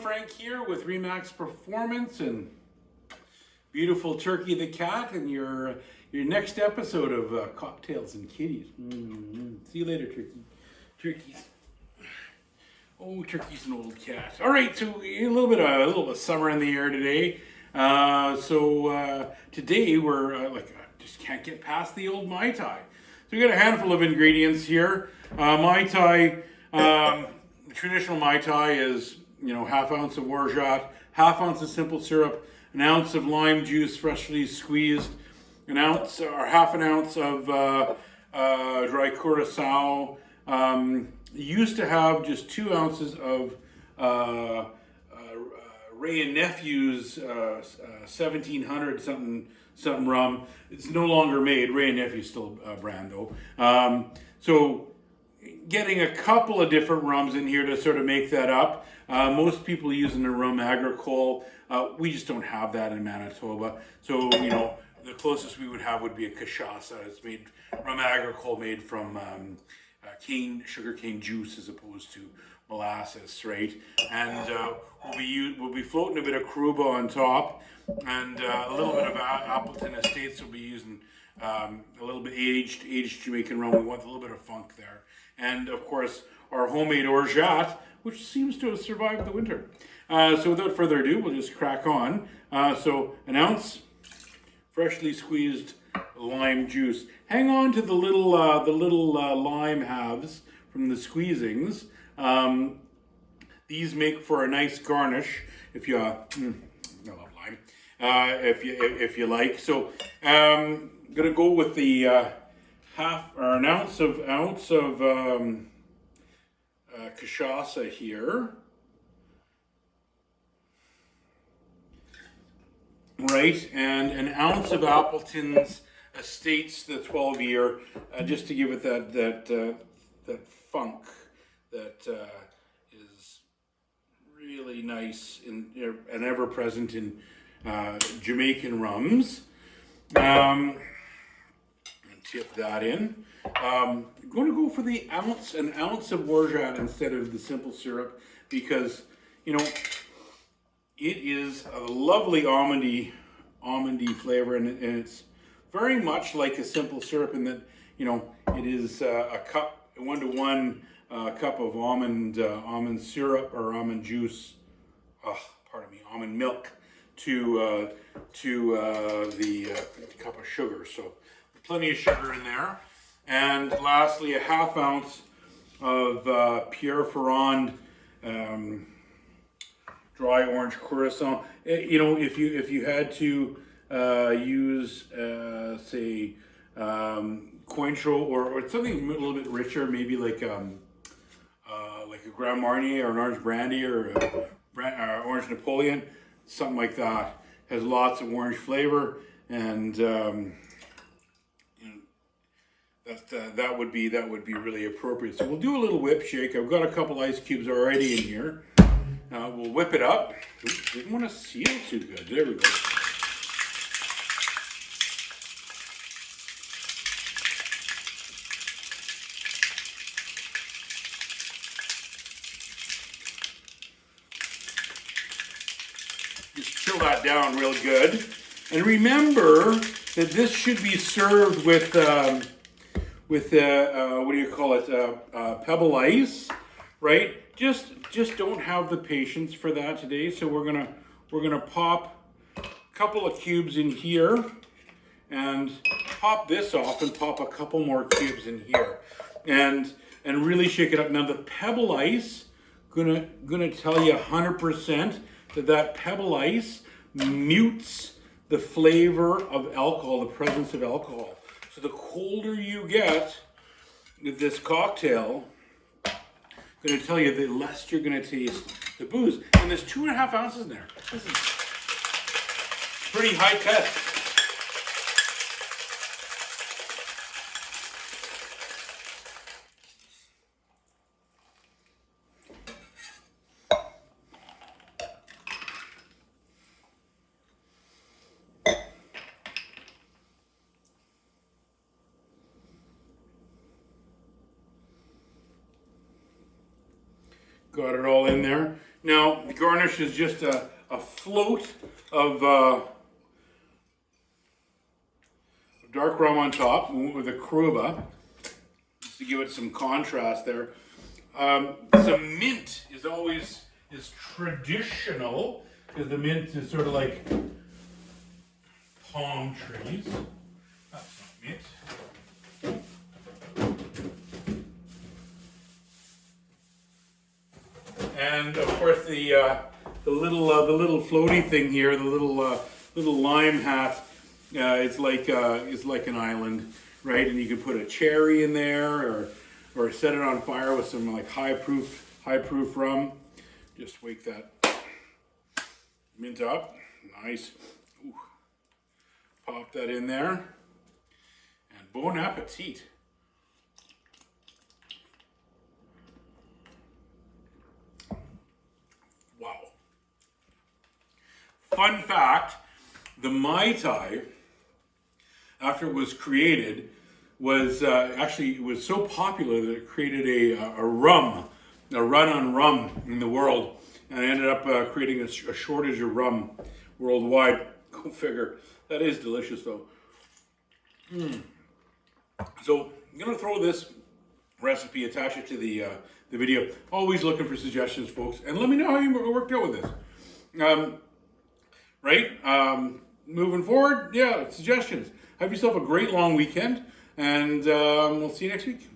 Frank here with Remax Performance and beautiful Turkey the Cat and your next episode of Cocktails and Kitties. See you later, Turkeys. Oh, Turkey's an old cat. All right, so a little bit of summer in the air today. Today we're just can't get past the old Mai Tai. So we got a handful of ingredients here. Mai Tai, traditional Mai Tai is half ounce of Orgeat, half ounce of simple syrup, an ounce of lime juice freshly squeezed, an ounce or half an ounce of dry Curacao. Used to have just 2 ounces of Ray and Nephew's 1700 something rum. It's no longer made. Ray and Nephew's still a brand though. So getting a couple of different rums in here to sort of make that up. Most people are using the rum agricole. We just don't have that in Manitoba. So the closest we would have would be a Cachaca. It's made rum agricole, made from sugarcane juice as opposed to molasses, right? And we'll be floating a bit of Caruba on top, and a little bit of Appleton Estates. We'll be using a little bit aged Jamaican rum. We want a little bit of funk there, and of course our homemade Orgeat, which seems to have survived the winter. So without further ado, we'll just crack on. So an ounce freshly squeezed lime juice. Hang on to the little lime halves from the squeezings. These make for a nice garnish if you I love lime. If you like. So gonna go with the an ounce of Cachaca here. Right, and an ounce of Appleton's Estates, the 12-year, just to give it that funk that is really nice and ever present in Jamaican rums. And tip that in. I'm going to go for an ounce of Orgeat instead of the simple syrup because it is a lovely almondy flavor, and it's very much like a simple syrup in that it is a cup, 1-to-1 cup of almond syrup or almond juice. Almond milk to the cup of sugar. So plenty of sugar in there, and lastly a half ounce of Pierre Ferrand. Dry Orange Curacao. If you had to use say Cointreau or something a little bit richer, maybe like a Grand Marnier or an Orange Brandy or Orange Napoleon, something like that, has lots of orange flavor, and that would be really appropriate. So we'll do a little whip shake. I've got a couple ice cubes already in here. We'll whip it up. Oops, didn't want to seal too good. There we go. Just chill that down real good. And remember that this should be served with what do you call it? Pebble ice, right? Just don't have the patience for that today. So we're gonna pop a couple of cubes in here and pop this off and pop a couple more cubes in here and really shake it up. Now the pebble ice, gonna tell you 100% that pebble ice mutes the flavor of alcohol, the presence of alcohol. So the colder you get with this cocktail, going to tell you the less you're going to taste the booze. And there's 2.5 ounces in there. This is pretty high test. Got it all in there. Now, the garnish is just a float of dark rum on top with a Curuba, just to give it some contrast there. Some mint is always traditional, because the mint is sort of like palm trees. That's not mint. And of course the little floaty thing here, the little lime hat, is like an island, right? And you can put a cherry in there, or set it on fire with some like high proof rum. Just wake that mint up, nice. Ooh. Pop that in there, and bon appetit. Wow. Fun fact, the Mai Tai, after it was created, was actually, it was so popular that it created a run on rum in the world, and ended up creating a shortage of rum worldwide. Go figure. That is delicious though. So I'm gonna throw this recipe, attach it to the video. Always looking for suggestions, folks, and let me know how you worked out with this. Moving forward, yeah, suggestions. Have yourself a great long weekend, and we'll see you next week.